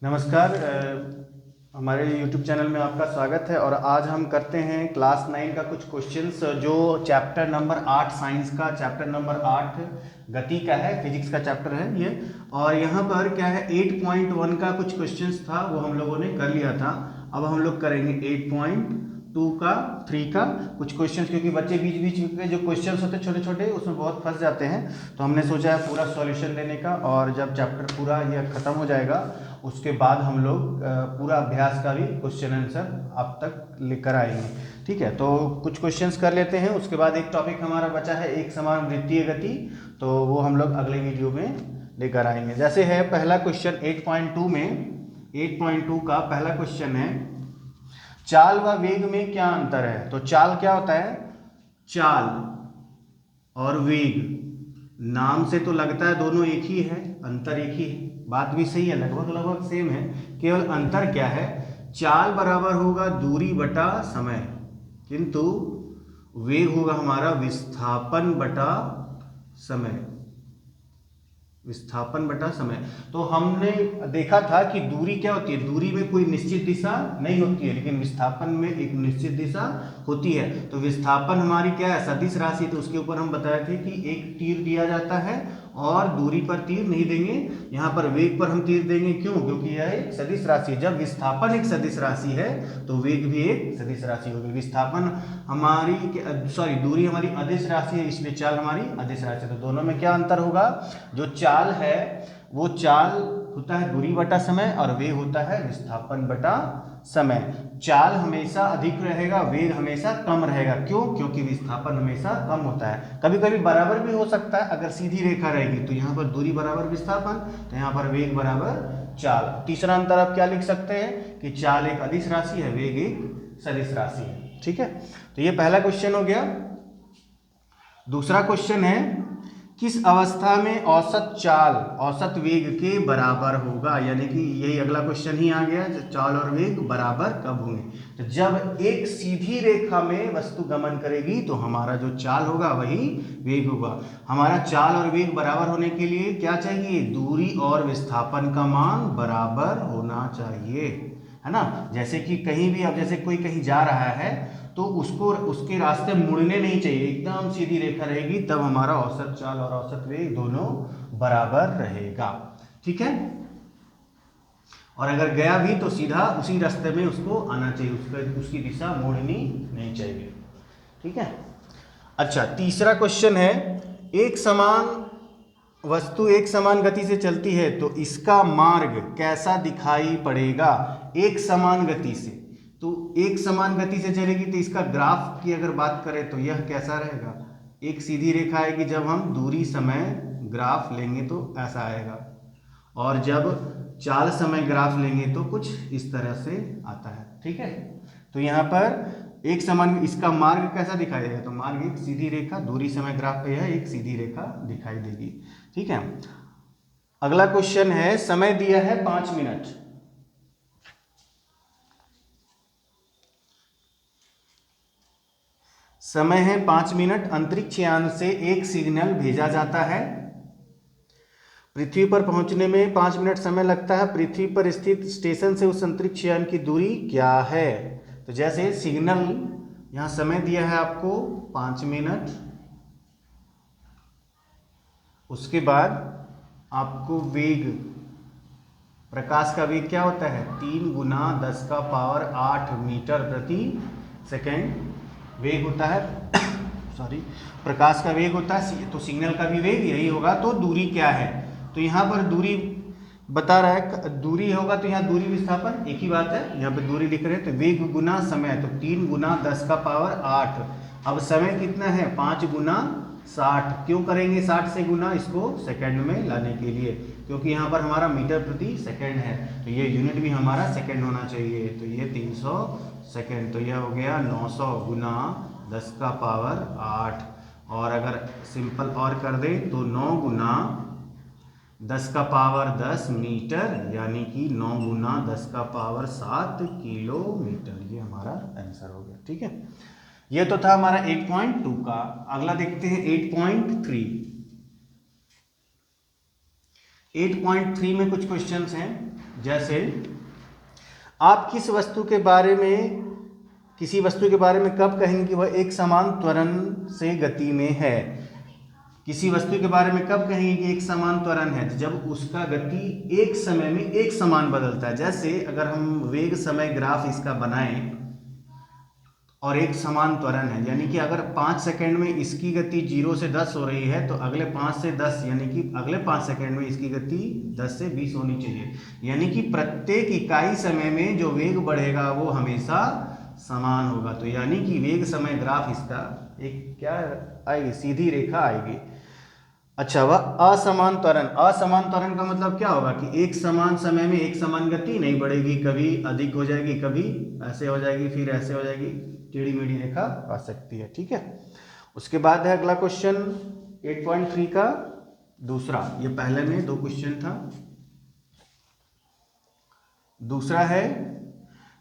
नमस्कार। हमारे YouTube channel में आपका स्वागत है और आज हम करते हैं क्लास 9 का कुछ क्वेश्चंस जो चैप्टर नंबर 8 साइंस का चैप्टर नंबर 8 गति का है, फिजिक्स का चैप्टर है ये। और यहाँ पर क्या है 8.1 का कुछ क्वेश्चंस था वो हम लोगों ने कर लिया था। अब हम लोग करेंगे 8.2 का 3 का कुछ क्वेश्चंस, क्योंकि बच्चे बीच बीच के जो क्वेश्चंस होते हैं छोटे छोटे उसमें बहुत फंस जाते हैं, तो हमने सोचा है पूरा सॉल्यूशन देने का। और जब चैप्टर पूरा ये खत्म हो जाएगा उसके बाद हम लोग पूरा अभ्यास का भी क्वेश्चन आंसर आप तक लेकर आएंगे। ठीक है, तो कुछ क्वेश्चंस कर लेते हैं, उसके बाद एक टॉपिक हमारा बचा है एक समान वृत्तीय गति, तो वो हम लोग अगले वीडियो में लेकर आएंगे। जैसे है पहला क्वेश्चन 8.2 में 8.2 का पहला क्वेश्चन है चाल व वेग में क्या अंतर है। तो चाल क्या होता है, चाल और वेग नाम से तो लगता है दोनों एक ही है, अंतर एक ही है, बात भी सही है, लगभग लगभग सेम है। केवल अंतर क्या है, चाल बराबर होगा दूरी बटा समय, किंतु वेग होगा हमारा विस्थापन बटा समय, विस्थापन बटा समय। तो हमने देखा था कि दूरी क्या होती है, दूरी में कोई निश्चित दिशा नहीं होती है, लेकिन विस्थापन में एक निश्चित दिशा होती है। तो विस्थापन हमारी क्या है, सदिश राशि, तो उसके ऊपर हम बताए थे कि एक तीर दिया जाता है और दूरी पर तीर नहीं देंगे, यहाँ पर वेग पर हम तीर देंगे। क्यों? क्योंकि यह एक सदिश राशि है। जब विस्थापन एक सदिश राशि है तो वेग भी एक सदिश राशि होगी। विस्थापन हमारी दूरी हमारी अदिश राशि है, इसलिए चाल हमारी अदिश राशि है। तो दोनों में क्या अंतर होगा, जो चाल है वो चाल होता है दूरी बटा समय और वेग होता है विस्थापन बटा समय। चाल हमेशा अधिक रहेगा, वेग हमेशा कम रहेगा। क्यों? क्योंकि विस्थापन हमेशा कम होता है। कभी कभी बराबर भी हो सकता है, अगर सीधी रेखा रहेगी तो यहाँ पर दूरी बराबर विस्थापन, तो यहाँ पर वेग बराबर चाल। तीसरा अंतर आप क्या लिख सकते हैं कि चाल एक अदिश राशि है, वेग एक सदिश राशि है। ठीक है, तो ये पहला क्वेश्चन हो गया। दूसरा क्वेश्चन है किस अवस्था में औसत चाल औसत वेग के बराबर होगा, यानी कि यही अगला क्वेश्चन ही आ गया, चाल और वेग बराबर कब होंगे। तो जब एक सीधी रेखा में वस्तु गमन करेगी तो हमारा जो चाल होगा वही वेग होगा। हमारा चाल और वेग बराबर होने के लिए क्या चाहिए, दूरी और विस्थापन का मान बराबर होना चाहिए, है ना। जैसे कि कहीं भी अब जैसे कोई कहीं जा रहा है तो उसको उसके रास्ते मुड़ने नहीं चाहिए, एकदम सीधी रेखा रहेगी, तब हमारा औसत चाल और औसत वेग दोनों बराबर रहेगा। ठीक है, और अगर गया भी तो सीधा उसी रास्ते में उसको आना चाहिए, उसकी दिशा मोड़नी नहीं चाहिए। ठीक है। अच्छा, तीसरा क्वेश्चन है एक समान वस्तु एक समान गति से चलती है तो इसका मार्ग कैसा दिखाई पड़ेगा। एक समान गति से, तो एक समान गति से चलेगी तो इसका ग्राफ की अगर बात करें तो यह कैसा रहेगा, एक सीधी रेखा आएगी। जब हम दूरी समय ग्राफ लेंगे तो ऐसा आएगा, और जब चाल समय ग्राफ लेंगे तो कुछ इस तरह से आता है। ठीक है, तो यहाँ पर एक समान इसका मार्ग कैसा दिखाई देगा, तो मार्ग एक सीधी रेखा, दूरी समय ग्राफ पे यह एक सीधी रेखा दिखाई देगी। ठीक है, अगला क्वेश्चन है समय दिया है 5 मिनट। समय है 5 मिनट, अंतरिक्ष यान से एक सिग्नल भेजा जाता है। पृथ्वी पर पहुंचने में 5 मिनट समय लगता है। पृथ्वी पर स्थित स्टेशन से उस अंतरिक्ष यान की दूरी क्या है। तो जैसे सिग्नल यहां समय दिया है आपको 5 मिनट, उसके बाद आपको वेग, प्रकाश का वेग क्या होता है 3 गुना 10 का पावर 8 मीटर प्रति सेकेंड वेग होता है प्रकाश का वेग होता है, तो सिग्नल का भी वेग यही होगा। तो दूरी क्या है, तो यहाँ पर दूरी बता रहा है, दूरी होगा तो यहाँ दूरी विस्थापन एक ही बात है, यहाँ पे दूरी लिख रहे हैं। तो वेग गुना समय, तो 3 गुना 10 का पावर 8। अब समय कितना है 5 गुना 60। क्यों करेंगे 60 से गुना, इसको सेकंड में लाने के लिए, क्योंकि यहाँ पर हमारा मीटर प्रति सेकंड है, तो ये यूनिट भी हमारा सेकंड होना चाहिए। तो ये 300 सेकंड, तो यह हो गया 900 गुना 10 का पावर 8। और अगर सिंपल और कर दें तो 9 गुना 10 का पावर 10 मीटर, यानी कि 9 गुना 10 का पावर 7 किलोमीटर, ये हमारा आंसर हो गया। ठीक है, ये तो था हमारा 8.2 का। अगला देखते हैं 8.3 में कुछ क्वेश्चंस हैं। जैसे आप किसी वस्तु के बारे में कब कहेंगे कि वह एक समान त्वरण से गति में है? किसी वस्तु के बारे में कब कहेंगे कि एक समान त्वरण है? तो जब उसका गति एक समय में एक समान बदलता है। जैसे अगर हम वेग समय ग्राफ इसका बनाएं और एक समान त्वरण है, यानी कि अगर 5 सेकंड में इसकी गति 0 से 10 हो रही है तो अगले 5 से 10 यानी कि अगले 5 सेकंड में इसकी गति 10 से 20 होनी चाहिए। यानी कि प्रत्येक इकाई समय में जो वेग बढ़ेगा वो हमेशा समान होगा। तो यानी कि वेग समय ग्राफ इसका एक क्या आएगी, सीधी रेखा आएगी। अच्छा, वह असमान त्वरण का मतलब क्या होगा कि एक समान समय में एक समान गति नहीं बढ़ेगी, कभी अधिक हो जाएगी, कभी ऐसे हो जाएगी, फिर ऐसे हो जाएगी, टेढ़ी मेढ़ी रेखा आ सकती है। ठीक है, उसके बाद है अगला क्वेश्चन 8.3 का दूसरा। ये पहले में 2 क्वेश्चन था। दूसरा है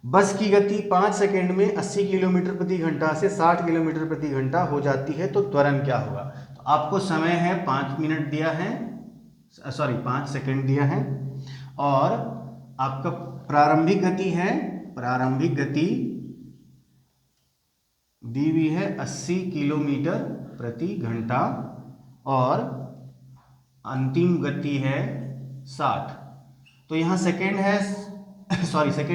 बस की गति 5 सेकंड में 80 किलोमीटर प्रति घंटा से 60 किलोमीटर प्रति घंटा हो जाती है, तो त्वरण क्या होगा? तो आपको समय है 5 मिनट दिया है, 5 सेकंड दिया है, और आपका प्रारंभिक गति दी हुई है 80 किलोमीटर प्रति घंटा और अंतिम गति है 60। तो यहाँ सेकंड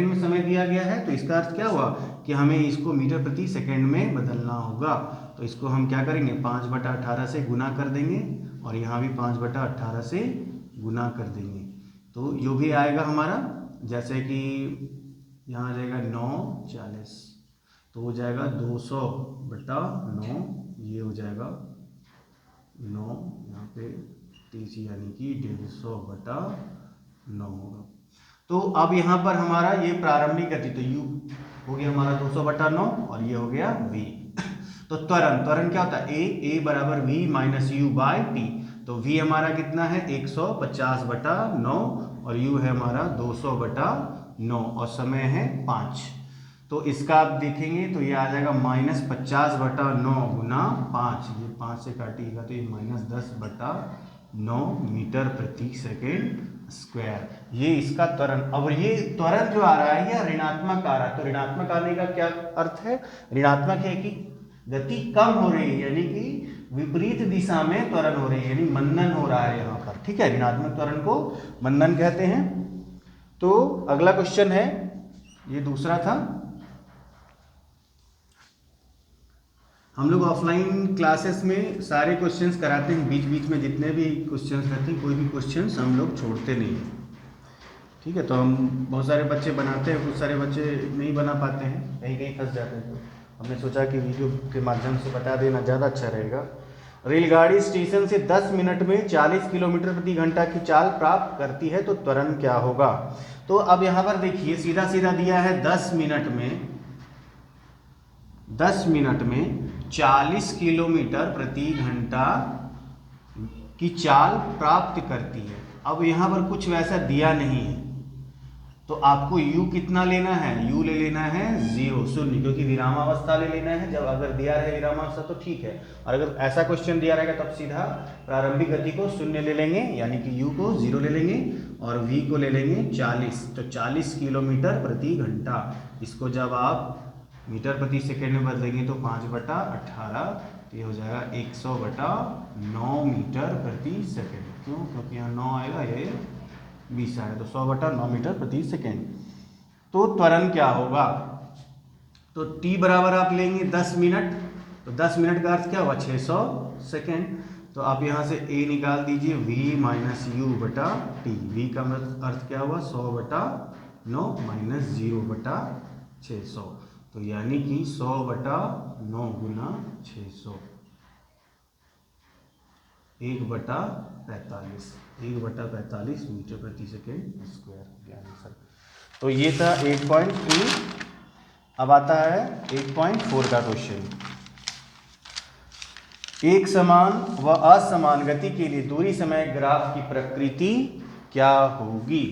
में समय दिया गया है, तो इसका अर्थ क्या हुआ कि हमें इसको मीटर प्रति सेकंड में बदलना होगा। तो इसको हम क्या करेंगे, 5/18 से गुना कर देंगे और यहाँ भी 5/18 से गुना कर देंगे। तो यो भी आएगा हमारा, जैसे कि यहाँ आ जाएगा 9/40, तो हो जाएगा 200/9, ये हो जाएगा 9, यहाँ पे 30 यानी कि 150/9 होगा। तो अब यहाँ पर हमारा ये प्रारंभिक गति, तो u हो गया हमारा 200/9 और ये हो गया v। तो त्वरण क्या होता है, a बराबर v minus u by t। तो v हमारा कितना है 150/9 और u है हमारा 200/9 और समय है 5। तो इसका आप देखेंगे तो ये आ जाएगा -50/9 गुना 5, ये 5 से काटिएगा तो ये -10/9 मीटर प्रति सेकेंड स्क्वायर। ये इसका त्वरण। अब ये त्वरण जो आ रहा है यह ऋणात्मक आ रहा है, तो ऋणात्मक आने का क्या अर्थ है? ऋणात्मक है कि गति कम हो रही है, यानी कि विपरीत दिशा में त्वरण हो रही है, यानी मंदन हो रहा है यहाँ पर। ठीक है, ऋणात्मक त्वरण को मंदन कहते हैं। तो अगला क्वेश्चन है, ये दूसरा था। हम लोग ऑफलाइन क्लासेस में सारे क्वेश्चंस कराते हैं, बीच बीच में जितने भी क्वेश्चंस रहते हैं, कोई भी क्वेश्चंस हम लोग छोड़ते नहीं हैं। ठीक है, तो हम बहुत सारे बच्चे बनाते हैं, कुछ सारे बच्चे नहीं बना पाते हैं, कहीं फंस जाते हैं। तो हमने सोचा कि वीडियो के माध्यम से बता देना ज़्यादा अच्छा रहेगा। रेलगाड़ी स्टेशन से 10 मिनट में 40 किलोमीटर प्रति घंटा की चाल प्राप्त करती है, तो त्वरण क्या होगा? तो अब यहाँ पर देखिए सीधा सीधा दिया है 10 मिनट में 40 किलोमीटर प्रति घंटा की चाल प्राप्त करती है। अब यहाँ पर कुछ वैसा दिया नहीं है, तो आपको u कितना लेना है? u ले लेना है 0, शून्य, क्योंकि विरामावस्था ले लेना है। जब अगर दिया रहे विरामावस्था तो ठीक है, और अगर ऐसा क्वेश्चन दिया रहेगा तब सीधा प्रारंभिक गति को 0 ले लेंगे, यानी कि u को 0 ले लेंगे और v को ले लेंगे 40। तो 40 किलोमीटर प्रति घंटा, इसको जब आप मीटर प्रति सेकेंड में बदलेंगे तो 5/18, तो ये हो जाएगा 100/9 मीटर प्रति सेकेंड। क्यों? क्योंकि यहाँ 9 आएगा, ये 20 आएगा, तो 100/9 मीटर प्रति सेकेंड। तो त्वरण क्या होगा? तो t बराबर आप लेंगे 10 मिनट, तो 10 मिनट का अर्थ क्या हुआ? 600 सेकेंड। तो आप यहाँ से a निकाल दीजिए, v माइनस u/t। v का अर्थ क्या हुआ? 100/9 माइनस 0/600, तो यानी कि 100/9 गुना 600, 1/45 मीटर प्रति सेकेंड स्क्वायर। तो ये था 8.3। अब आता है 8.4 का क्वेश्चन। एक समान व असमान गति के लिए दूरी समय ग्राफ की प्रकृति क्या होगी?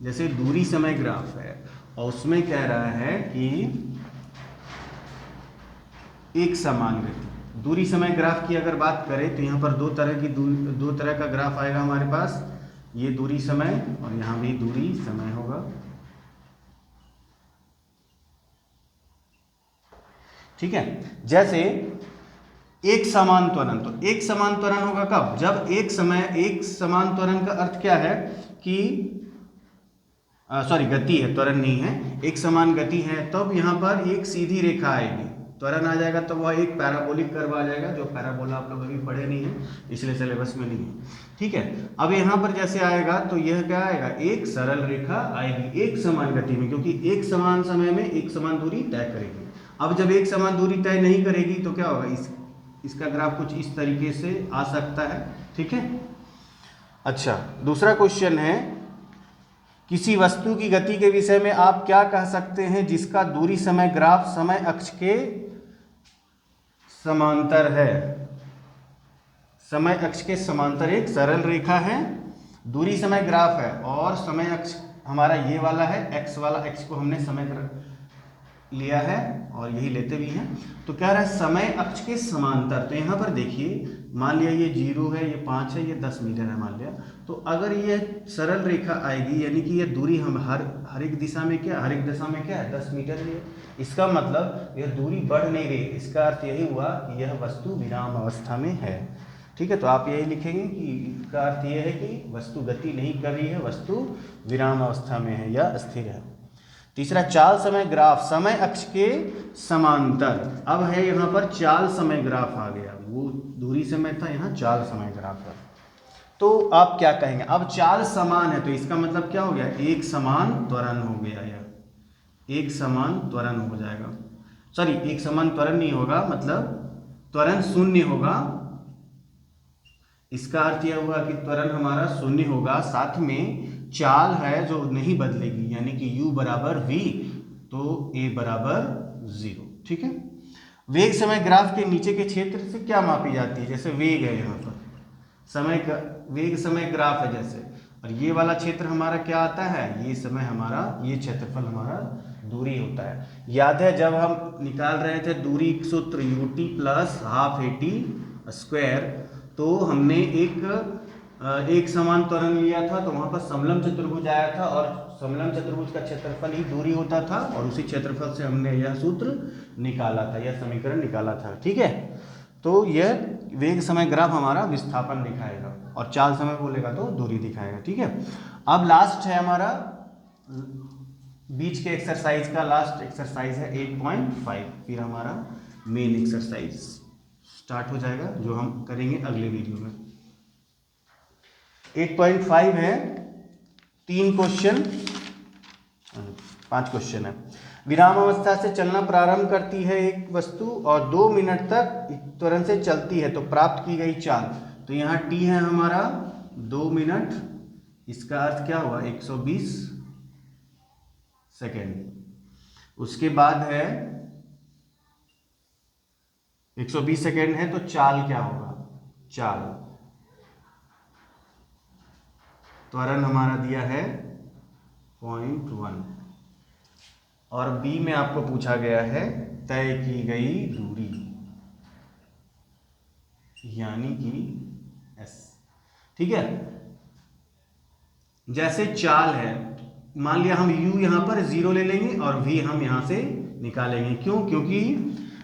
जैसे दूरी समय ग्राफ है और उसमें कह रहा है कि एक समान गति। दूरी समय ग्राफ की अगर बात करें तो यहाँ पर दो तरह का ग्राफ आएगा हमारे पास। ये दूरी समय और यहाँ भी दूरी समय होगा। ठीक है, जैसे एक समान त्वरण, तो एक समान त्वरण होगा कब, जब एक समान त्वरण का अर्थ क्या है कि सॉरी गति है, त्वरण नहीं है, एक समान गति है, तब यहाँ पर एक सीधी रेखा आएगी। त्वरण आ जाएगा तो वह एक पैराबोलिक कर्व आ जाएगा, जो पैराबोला आप लोग अभी पढ़े नहीं है इसलिए सिलेबस में नहीं है। ठीक है, अब यहाँ पर जैसे आएगा तो यह क्या आएगा, एक सरल रेखा आएगी एक समान गति में, क्योंकि एक समान समय में एक समान दूरी तय करेगी। अब जब एक समान दूरी तय नहीं करेगी तो क्या होगा, इसका ग्राफ कुछ इस तरीके से आ सकता है। ठीक है, अच्छा दूसरा क्वेश्चन है, किसी वस्तु की गति के विषय में आप क्या कह सकते हैं जिसका दूरी समय ग्राफ समय अक्ष के समांतर है। समय अक्ष के समांतर एक सरल रेखा है, दूरी समय ग्राफ है और समय अक्ष हमारा ये वाला है, एक्स वाला, एक्स को हमने समय लिया है और यही लेते भी हैं। तो कह रहा है समय अक्ष के समांतर, तो यहाँ पर देखिए मान लिया ये 0 है, ये 5 है, ये 10 मीटर है मान लिया, तो अगर ये सरल रेखा आएगी यानी कि ये दूरी हम हर एक दिशा में क्या, हर एक दिशा में क्या है 10 मीटर ही है, इसका मतलब यह दूरी बढ़ नहीं रही, इसका अर्थ यही हुआ कि यह वस्तु विराम अवस्था में है। ठीक है, तो आप यही लिखेंगे कि इसका अर्थ यह है कि वस्तु गति नहीं कर रही है, वस्तु विराम अवस्था में है या स्थिर है। तीसरा, चाल समय ग्राफ समय अक्ष के समांतर, अब है यहाँ पर चाल समय ग्राफ आ गया, वो दूरी समय था, यहाँ चाल समय ग्राफ है। तो आप क्या कहेंगे, अब चाल समान है तो इसका मतलब क्या हो गया, एक समान त्वरण हो गया, यह एक समान त्वरण हो जाएगा, सॉरी एक समान त्वरण नहीं होगा, मतलब त्वरण शून्य होगा। इसका अर्थ यह हुआ कि त्वरण हमारा शून्य होगा, साथ में चाल है जो नहीं बदलेगी, यानी कि u बराबर v तो a बराबर 0। ठीक है, वेग समय ग्राफ के नीचे के क्षेत्र से क्या मापी जाती है, जैसे वेग है यहाँ पर समय का वेग समय ग्राफ है जैसे, और ये वाला क्षेत्र हमारा क्या आता है, ये समय हमारा, ये क्षेत्रफल हमारा दूरी होता है। याद है जब हम निकाल रहे थे दूरी सूत्र ut plus half at square, तो हमने एक समान त्वरण लिया था, तो वहां पर समलम चतुर्भुज आया था और समलम चतुर्भुज का क्षेत्रफल ही दूरी होता था, और उसी क्षेत्रफल से हमने यह सूत्र निकाला था, यह समीकरण निकाला था। ठीक है, तो यह वेग समय ग्राफ हमारा विस्थापन दिखाएगा और चाल समय बोलेगा तो दूरी दिखाएगा। ठीक है, अब लास्ट है हमारा बीच के एक्सरसाइज का, लास्ट एक्सरसाइज है 8.5, फिर हमारा मेन एक्सरसाइज स्टार्ट हो जाएगा जो हम करेंगे अगले वीडियो में। 8.5 है 3 क्वेश्चन, 5 क्वेश्चन है। विराम अवस्था से चलना प्रारंभ करती है एक वस्तु और 2 मिनट तक त्वरण से चलती है, तो प्राप्त की गई चाल, तो यहाँ t है हमारा 2 मिनट, इसका अर्थ क्या हुआ 120 सेकेंड। उसके बाद है 120 सेकेंड है, तो चाल क्या होगा, चाल त्वरण हमारा दिया है 0.1 और बी में आपको पूछा गया है तय की गई दूरी यानी कि s। ठीक है, जैसे चाल है, मान लिया हम u यहां पर 0 ले लेंगे और v हम यहां से निकालेंगे, क्यों, क्योंकि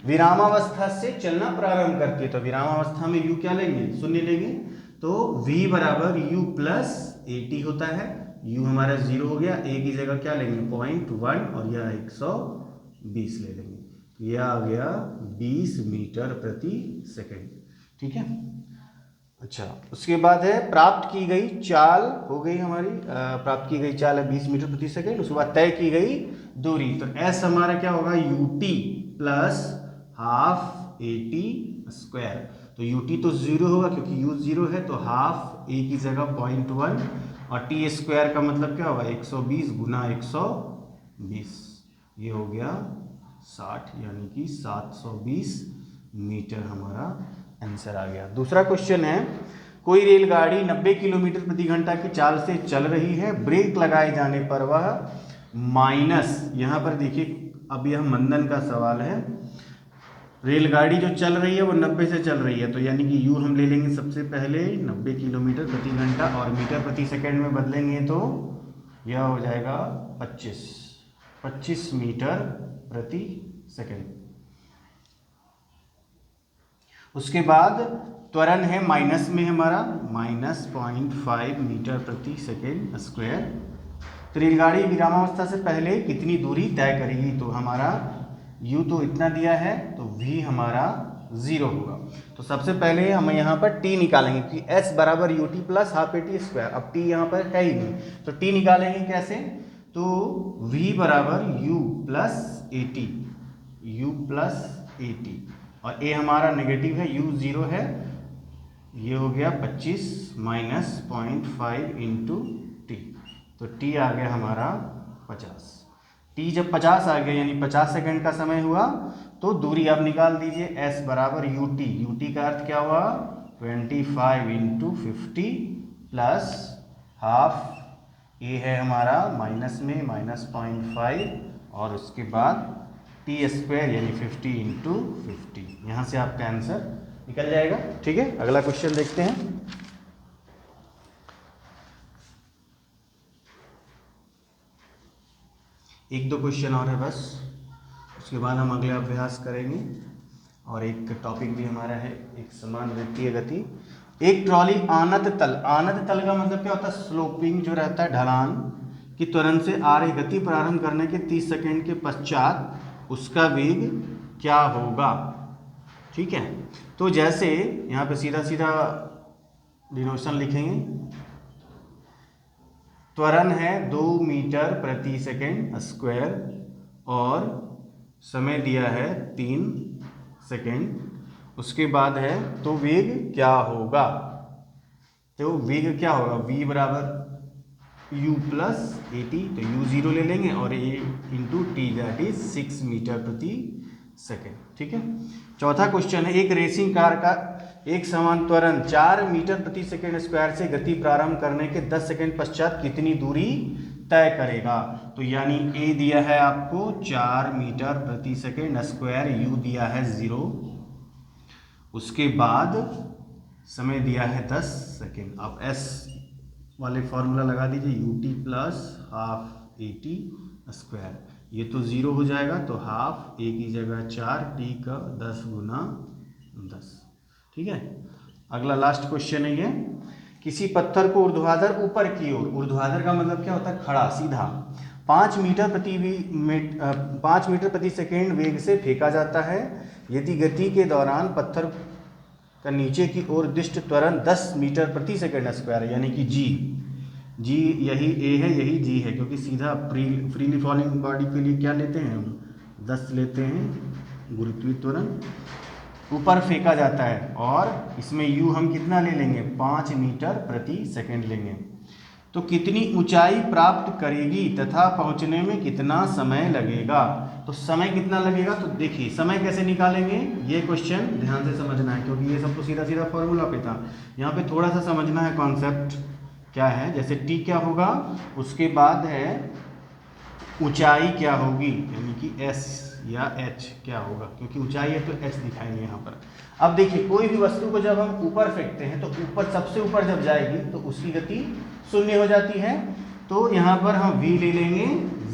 विरामावस्था से चलना प्रारंभ करती है, तो विरामावस्था में u क्या लेंगे, शून्य लेंगे, तो v बराबर u प्लस at होता है, u हमारा 0 हो गया, a की जगह क्या लेंगे 0.1 और यह 120 ले लेंगे, तो यह आ गया 20 मीटर प्रति सेकेंड। ठीक है, अच्छा उसके बाद है प्राप्त की गई चाल हो गई हमारी, प्राप्त की गई चाल है 20 मीटर प्रति सेकेंड। उसके बाद तय की गई दूरी, तो s हमारा क्या होगा ut plus half at square, तो ut तो 0 होगा क्योंकि u 0 है, तो हाफ a की जगह 0.1 और t स्क्वायर का मतलब क्या होगा 120 गुना 120, ये हो गया 60 यानी कि 720 मीटर हमारा आंसर आ गया। दूसरा क्वेश्चन है, कोई रेलगाड़ी 90 किलोमीटर प्रति घंटा की चाल से चल रही है, ब्रेक लगाए जाने पर वह माइनस, यहाँ पर देखिए अब यह मंदन का सवाल है, रेलगाड़ी जो चल रही है वो 90 से चल रही है, तो यानी कि यू हम ले लेंगे सबसे पहले 90 किलोमीटर प्रति घंटा, और मीटर प्रति सेकंड में बदलेंगे तो यह हो जाएगा 25 मीटर प्रति सेकंड। उसके बाद त्वरण है माइनस में हमारा -0.5 मीटर प्रति सेकेंड स्क्वायर। तो रेलगाड़ी विरामावस्था से पहले कितनी दूरी तय करेगी, तो हमारा u तो इतना दिया है, तो v हमारा 0 होगा। तो सबसे पहले हम यहाँ पर t निकालेंगे कि s बराबर U T plus half A T square. अब t यहाँ पर है ही नहीं, तो t निकालेंगे कैसे, तो v बराबर u प्लस ए टी, और a हमारा नेगेटिव है, u 0 है, ये हो गया 25 माइनस 0.5 इंटू टी, तो t आ गया हमारा 50। t जब 50 आ गया यानी 50 सेकंड का समय हुआ, तो दूरी आप निकाल दीजिए, s बराबर यू टी का अर्थ क्या हुआ 25 इंटू 50 प्लस हाफ, a है हमारा माइनस में -0.5, और उसके बाद टी स्क्वायर यानी 50 इंटू 50। यहाँ से आपका आंसर निकल जाएगा। ठीक है, अगला क्वेश्चन देखते हैं। एक दो क्वेश्चन और है बस, उसके बाद हम अगले अभ्यास करेंगे। और एक टॉपिक भी हमारा है एक समान वृत्तीय गति। एक ट्रॉली आनत तल का मतलब क्या होता है, स्लोपिंग जो रहता है, ढलान की त्वरण से आ रही गति प्रारंभ करने के 30 सेकंड के पश्चात उसका वेग क्या होगा। ठीक है, तो जैसे यहाँ पे सीधा सीधा डिनोशन लिखेंगे, त्वरण है 2 मीटर प्रति सेकंड स्क्वायर और समय दिया है 3 सेकंड। उसके बाद है तो वेग क्या होगा, तो वेग क्या होगा, v बराबर u प्लस ए टी, तो u 0 ले लेंगे और a into t that is 6 metre प्रति सेकेंड। ठीक है, चौथा क्वेश्चन है, एक रेसिंग कार का एक समान त्वरण 4 मीटर प्रति सेकेंड स्क्वायर से गति प्रारंभ करने के 10 सेकेंड पश्चात कितनी दूरी तय करेगा। तो यानी a दिया है आपको 4 मीटर प्रति सेकेंड स्क्वायर, u दिया है 0, उसके बाद समय दिया है 10 सेकेंड। आप s वाले फॉर्मूला लगा दीजिए, U T plus half A T square, ये तो 0 हो जाएगा, तो हाफ ए की जगह 4, टी का 10 गुना 10। ठीक है, अगला लास्ट क्वेश्चन है ये, किसी पत्थर को ऊर्ध्वाधर ऊपर की ओर, ऊर्ध्वाधर का मतलब क्या होता है, खड़ा सीधा, 5 मीटर प्रति सेकेंड वेग से फेंका जाता है। यदि गति के दौरान पत्थर का नीचे की ओर दिष्ट त्वरण 10 मीटर प्रति सेकेंड स्क्वायर है, यानी कि जी यही a है, यही g है, क्योंकि सीधा फ्रीली फॉलिंग बॉडी के लिए क्या लेते हैं हम, 10 लेते हैं गुरुत्वीय त्वरण, ऊपर फेंका जाता है, और इसमें u हम कितना ले लेंगे, 5 मीटर प्रति सेकेंड लेंगे। तो कितनी ऊंचाई प्राप्त करेगी तथा पहुंचने में कितना समय लगेगा। तो समय कितना लगेगा, तो देखिए समय कैसे निकालेंगे, ये क्वेश्चन ध्यान से समझना है, क्योंकि ये सब तो सीधा सीधा फॉर्मूला पे था। यहाँ पे थोड़ा सा समझना है कॉन्सेप्ट क्या है, जैसे t क्या होगा, उसके बाद है ऊंचाई क्या होगी, यानी कि s या h क्या होगा, क्योंकि ऊंचाई है तो h दिखाएंगे यहाँ पर। अब देखिए कोई भी वस्तु को जब हम ऊपर फेंकते हैं तो ऊपर सबसे ऊपर जब जाएगी तो उसकी गति 0 हो जाती है, तो यहाँ पर हम v ले लेंगे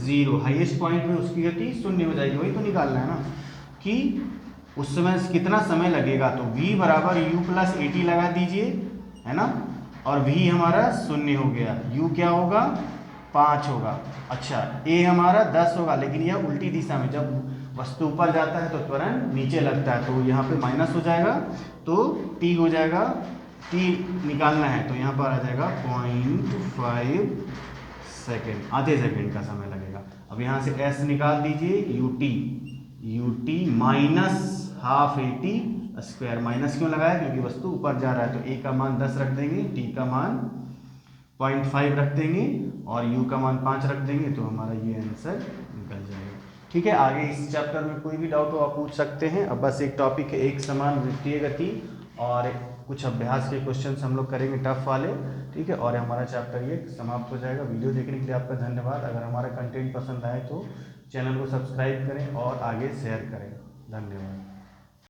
0, हाईएस्ट पॉइंट में उसकी गति 0 हो जाएगी। वही तो निकालना है ना कि उस समय कितना समय लगेगा, तो v बराबर u प्लस ए टी लगा दीजिए, है ना, और v हमारा 0 हो गया, u क्या होगा 5 होगा, अच्छा a हमारा 10 होगा, लेकिन यह उल्टी दिशा में, जब वस्तु ऊपर जाता है तो त्वरण नीचे लगता है, तो यहाँ पे माइनस हो जाएगा, तो t हो जाएगा, t निकालना है तो यहाँ पर आ जाएगा 0.5 सेकेंड, आधे सेकेंड का समय लगेगा। अब यहाँ से s निकाल दीजिए, u t minus half A T square, minus क्यों लगाया, क्योंकि वस्तु ऊपर जा रहा है, तो a का मान 10 रख देंगे, t का मान 0.5 रख देंगे और u का मान 5 रख देंगे, तो हमारा ये आंसर निकल जाएगा। ठीक है, आगे इस चैप्टर में कोई भी डाउट हो आप पूछ सकते हैं। अब बस एक टॉपिक है एक समान वृत्तीय गति, और कुछ अभ्यास के क्वेश्चंस हम लोग करेंगे टफ वाले। ठीक है, और हमारा चैप्टर ये समाप्त हो जाएगा। वीडियो देखने के लिए आपका धन्यवाद। अगर हमारा कंटेंट पसंद आए तो चैनल को सब्सक्राइब करें और आगे शेयर करें। धन्यवाद।